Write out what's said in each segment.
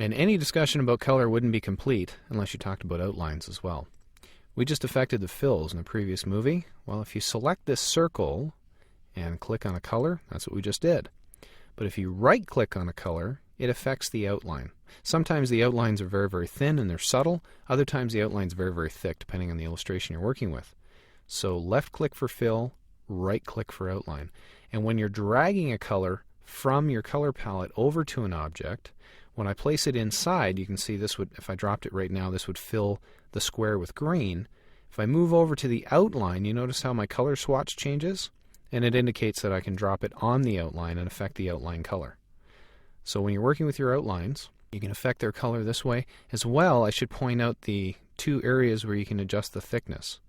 And any discussion about color wouldn't be complete unless you talked about outlines as well. We just affected the fills in the previous movie. Well, if you select this circle and click on a color, that's what we just did. But if you right-click on a color, it affects the outline. Sometimes the outlines are very, very thin and they're subtle. Other times the outline's very, very thick, depending on the illustration you're working with. So left-click for fill, right-click for outline. And when you're dragging a color from your color palette over to an object, when I place it inside, you can see this would, if I dropped it right now, this would fill the square with green. If I move over to the outline, you notice how my color swatch changes? And it indicates that I can drop it on the outline and affect the outline color. So when you're working with your outlines, you can affect their color this way. As well, I should point out the two areas where you can adjust the thickness.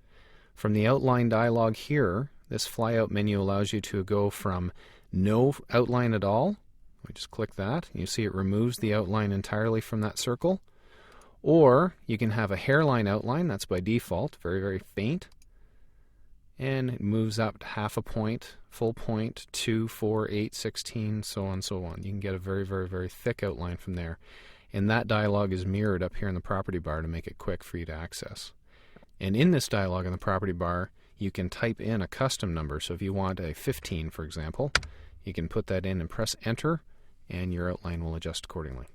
From the outline dialog here, this flyout menu allows you to go from no outline at all. We just click that. You see it removes the outline entirely from that circle. Or you can have a hairline outline. That's by default, very, very faint. And it moves up to half a point, full point, 2, 4, 8, 16, so on, so on. You can get a very, very, very thick outline from there. And that dialog is mirrored up here in the property bar to make it quick for you to access. And in this dialog in the property bar, you can type in a custom number. So if you want a 15, for example, you can put that in and press Enter, and your outline will adjust accordingly.